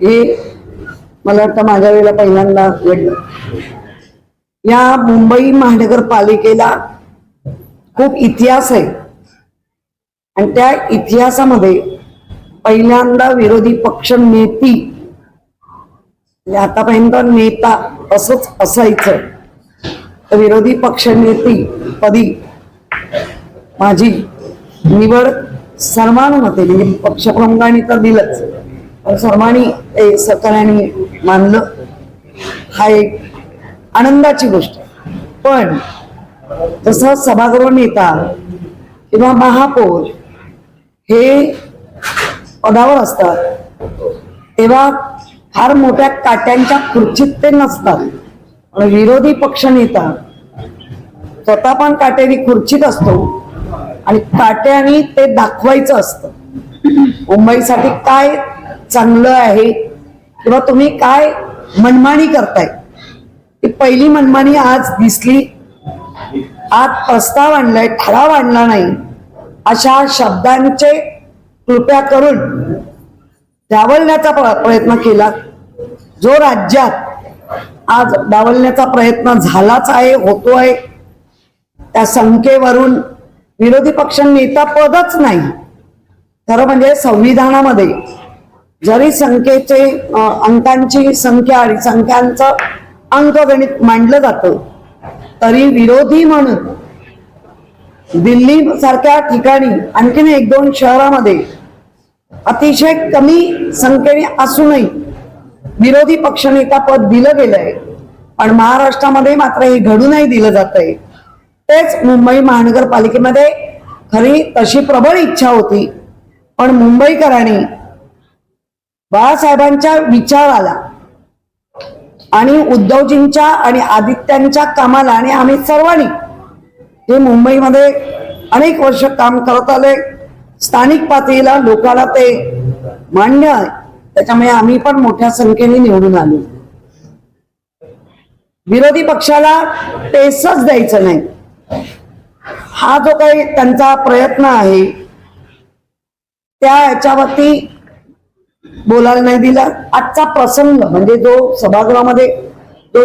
हे मला वाटतं माझ्या वेळेला पहिल्यांदा घडलं. या मुंबई महानगरपालिकेला खूप इतिहास आहे आणि त्या इतिहासामध्ये पहिल्यांदा विरोधी पक्ष नेती, आतापर्यंत नेता असंच असायचं, तर विरोधी पक्ष नेती पदी माझी निवड सर्वानुमते, म्हणजे पक्षप्रमुखांनी तर दिलंच पण सर्वांनी ते सहकार्याने मानलं. हा एक आनंदाची गोष्ट. पण जसं सभागृह नेता किंवा महापौर हे पदावर असतात तेव्हा फार मोठ्या काट्यांच्या खुर्चीत ते नसतात. पण विरोधी पक्ष नेता स्वतः पण काटेरी खुर्चीत असतो आणि काट्याने ते दाखवायचं असतं मुंबईसाठी काय चांगलं आहे किंवा तुम्ही काय मनमानी करताय. ती पहिली मनमानी आज दिसली. आज प्रस्ताव आणलाय, ठराव आणला नाही, अशा शब्दांचे कृपया करून डावलण्याचा प्रयत्न केला. जो राज्यात आज डावलण्याचा प्रयत्न झालाच आहे, होतोय, त्या संख्येवरून विरोधी पक्ष नेता पदच नाही. खरं म्हणजे संविधानामध्ये जरी संख्येचे अंकांची संख्या आणि संख्यांचं अंकगणित मांडलं जातं तरी विरोधी म्हणून दिल्ली सारख्या ठिकाणी आणखीन 1-2 शहरामध्ये अतिशय कमी संख्येने असूनही विरोधी पक्षनेता पद दिलं गेलंय. पण महाराष्ट्रामध्ये मात्र हे घडू नाही दिलं जात आहे. तेच मुंबई महानगरपालिकेमध्ये खरी तशी प्रबळ इच्छा होती, पण मुंबईकरांनी बाळासाहेबांच्या विचाराला आणि उद्धवजींच्या आणि आदित्यांच्या कामाला, आणि आम्ही सर्वांनी जे मुंबईमध्ये अनेक वर्ष काम करत आले, स्थानिक पातळीला लोकांना ते मान्य आहे, त्याच्यामुळे आम्ही पण मोठ्या संख्येने निवडून आलो. विरोधी पक्षाला टेसच द्यायचं नाही, हा जो काही त्यांचा प्रयत्न आहे त्या याच्यावरती बोलायला नाही दिला. आजचा प्रसंग म्हणजे जो सभागृहामध्ये जो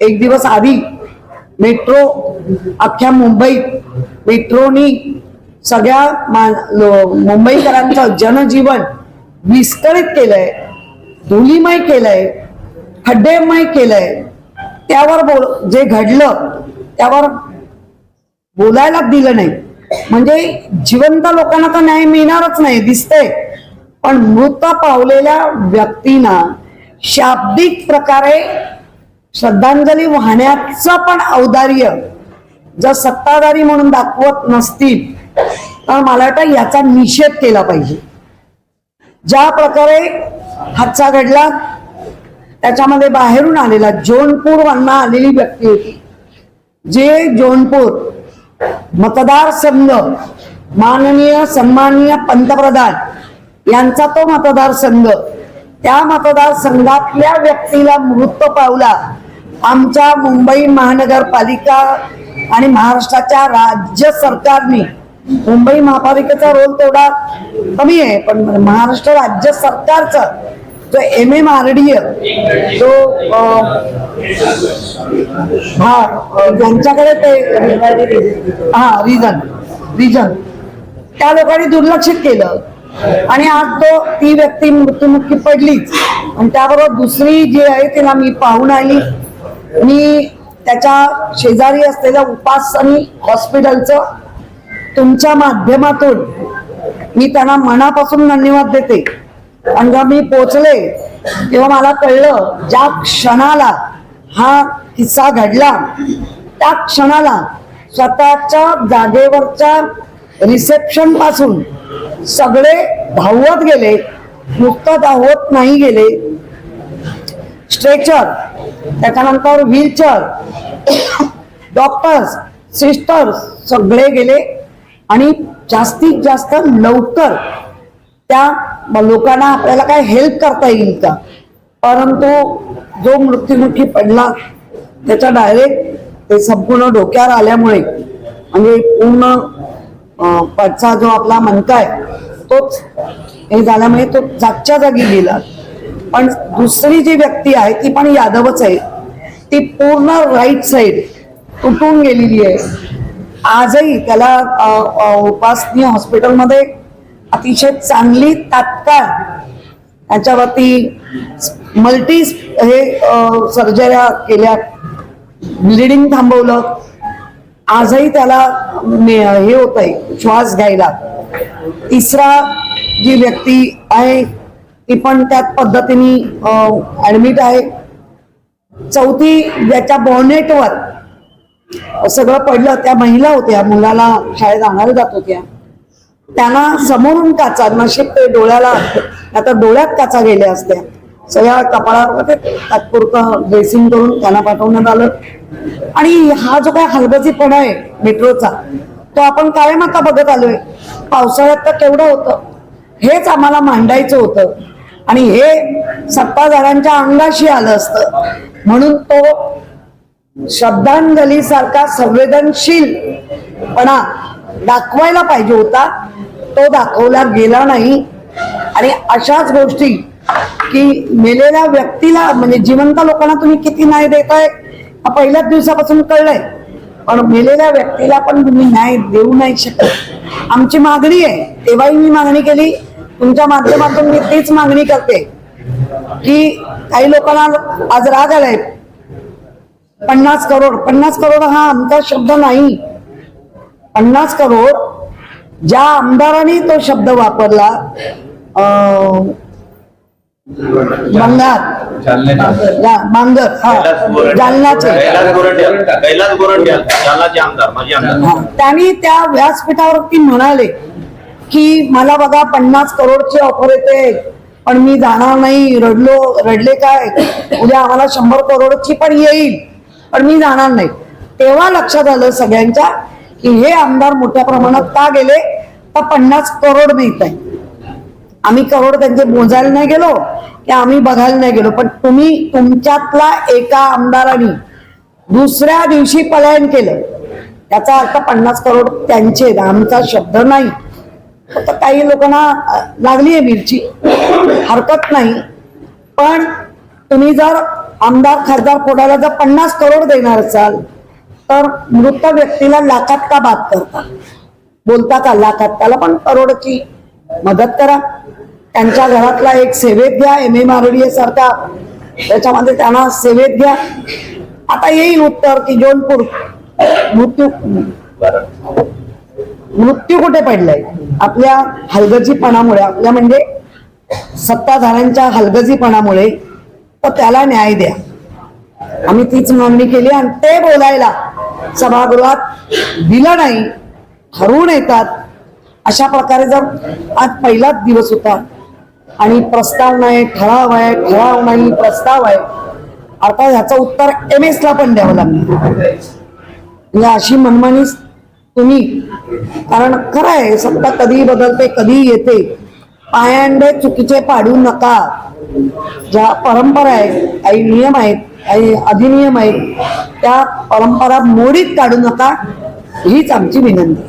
एक दिवस आधी मेट्रो, अख्ख्या मुंबईत मेट्रोनी सगळ्या मुंबईकरांचं जनजीवन विस्कळीत केलंय, धुलीमय केलंय, खड्डेमय केलंय, त्यावर जे घडलं त्यावर बोलायला दिलं नाही. म्हणजे जिवंत लोकांना तर न्याय मिळणारच नाही दिसतंय, पण मृत पावलेल्या व्यक्तींना शाब्दिक प्रकारे श्रद्धांजली वाहण्याचं पण औदार्य जर सत्ताधारी म्हणून दाखवत नसतील तर मला वाटतं याचा निषेध केला पाहिजे. ज्या प्रकारे हादसा घडला त्याच्यामध्ये बाहेरून आलेला जौनपूर वरनं आलेली व्यक्ती होती, जे जौनपूर मतदारसंघ माननीय सन्माननीय पंतप्रधान यांचा तो मतदारसंघ, त्या मतदारसंघातल्या व्यक्तीला मृत पावला आमच्या मुंबई महानगरपालिका आणि महाराष्ट्राच्या राज्य सरकारने. मुंबई महापालिकेचा रोल तेवढा कमी आहे, पण महाराष्ट्र राज्य सरकारचा जो MMRD जो ज्यांच्याकडे ते रिजन त्या लोकांनी दुर्लक्षित केलं आणि आज ती व्यक्ती मृत्युमुखी पडलीच. आणि त्याबरोबर दुसरी जी आहे तिला मी पाहून आली. मी त्याच्या शेजारी असलेल्या उपासनी हॉस्पिटलचं तुमच्या माध्यमातून मी त्यांना मनापासून धन्यवाद देते. आणि जेव्हा मी पोचले तेव्हा मला कळलं ज्या क्षणाला हा किस्सा घडला त्या क्षणाला स्वतःच्या जागेवरच्या रिसेप्शन पासून सगळे धावत गेले. नुसतं धावत नाही गेले, स्ट्रेचर, त्याच्यानंतर व्हीलचेअर, डॉक्टर्स, सिस्टर्स सगळे गेले आणि जास्तीत जास्त लवकर त्या लोकांना आपल्याला काय हेल्प करता येईल का. परंतु जो मृत्युमुखी पडला त्याच्या डायरेक्ट ते संपूर्ण डोक्यावर आल्यामुळे म्हणजे पूर्ण पडचा जो आपला मणका आहे तोच हे झाल्यामुळे तो जागच्या जागी गेला. पण दुसरी जी व्यक्ती आहे ती पण यादवच आहे, ती पूर्ण राईट साईड तुटून गेलेली आहे. आजही त्याला उपासनी हॉस्पिटलमध्ये अतिशय चांगली तात्काळ त्याच्यावरती मल्टी सर्जऱ्या केल्या, ब्लिडिंग थांबवलं. आजही त्याला हे होत आहे श्वास घ्यायला. तिसरा जी व्यक्ती आहे ती पण त्याच पद्धतीने ऍडमिट आहे. चौथी ज्याच्या बॉनेटवर सगळं पडलं त्या महिला होत्या, मुलाला शाळेत आणायला जात होत्या. त्यांना समोरून काचा, नशीब ते डोळ्याला, आता डोळ्यात काचा गेल्या असत्या, सगळ्या कपाळावर तात्पुरतं ड्रेसिंग करून त्यांना पाठवण्यात आलं. आणि हा जो काय हलगर्जीपणा आहे मेट्रोचा, तो आपण कायम आता बघत आलोय. पावसाळ्यात तर केवढं होतं, हेच आम्हाला मांडायचं होतं आणि हे सत्ताधाऱ्यांच्या अंगाशी आलं असतं. म्हणून तो श्रद्धांजलीसारखा संवेदनशीलपणा दाखवायला पाहिजे होता, तो दाखवला गेला नाही. आणि अशाच गोष्टी की मेलेल्या व्यक्तीला, म्हणजे जिवंत लोकांना तुम्ही किती न्याय देताय पहिल्याच दिवसापासून कळलंय, पण मेलेल्या व्यक्तीला पण तुम्ही न्याय देऊ नाही शकत. आमची मागणी आहे, तेव्हाही मी मागणी केली, तुमच्या माध्यमातून मी तीच मागणी करते की काही लोकांना आज राग आलाय. 50 करोड हा आमचा शब्द नाही. 50 करोड ज्या आमदारांनी तो शब्द वापरला, बांगर, जालनाचे, त्यांनी त्या व्यासपीठावरती म्हणाले की मला बघा 50 करोडची ऑफर येते पण मी जाणार नाही, रडले काय, उद्या आम्हाला 100 करोडची पण येईल पण मी जाणार नाही. तेव्हा लक्षात आलं सगळ्यांच्या की हे आमदार मोठ्या प्रमाणात का गेले, तर 50 करोड मिळत आहे. आम्ही करोड त्यांचे मोजायला नाही गेलो की आम्ही बघायला नाही गेलो, पण तुम्ही तुमच्यातला एका आमदारांनी दुसऱ्या दिवशी पलायन केलं, त्याचा अर्थ 50 करोड त्यांचे, आमचा शब्द नाही. फक्त काही लोकांना लागली आहे मिरची, हरकत नाही. पण तुम्ही जर आमदार खासदार फोडायला जर 50 करोड देणार असाल तर मृत व्यक्तीला लाखात का बात करता, बोलता का लाखात, त्याला पण करोडची मदत करा. त्यांच्या घरातला एक सेवेत घ्या, MMRDA सारखा, त्याच्यामध्ये त्यांना सेवेत घ्या. आता येईल उत्तर की जौनपूर मृत्यू कुठे पडलाय, आपल्या हलगर्जीपणामुळे, आपल्या म्हणजे सत्ताधाऱ्यांच्या हलगर्जीपणामुळे, तर त्याला न्याय द्या. आम्ही तीच मागणी केली आणि ते बोलायला सभागृहात दिलं नाही, ठरवून येतात. अशा प्रकारे जर आज पहिलाच दिवस होता आणि प्रस्ताव नाही, ठराव आहे, ठराव नाही, प्रस्ताव आहे, आता ह्याचं उत्तर MS ला पण द्यावं लागलं. म्हणजे अशी मनमानी तुम्ही, कारण खरं आहे सत्ता कधी बदलते कधी येते, पायंडे चुकीचे पाडू नका. ज्या परंपरा आहेत, काही नियम आहेत, काही अधिनियम आहेत, त्या परंपरा मोडीत काढू नका, हीच आमची विनंती.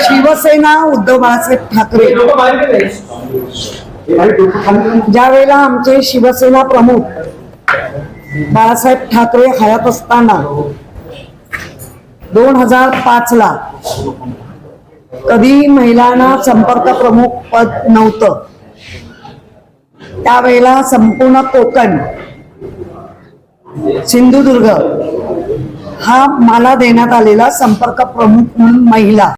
शिवसेना उद्धव बाळासाहेब ठाकरे, ज्या वेळेला आमचे शिवसेना प्रमुख बाळासाहेब ठाकरे हयात असताना 2005 ला कधी महिलांना संपर्क प्रमुख पद नव्हतं. त्यावेळेला संपूर्ण कोकण, सिंधुदुर्ग हा मला देण्यात आलेला संपर्क प्रमुख म्हणून महिला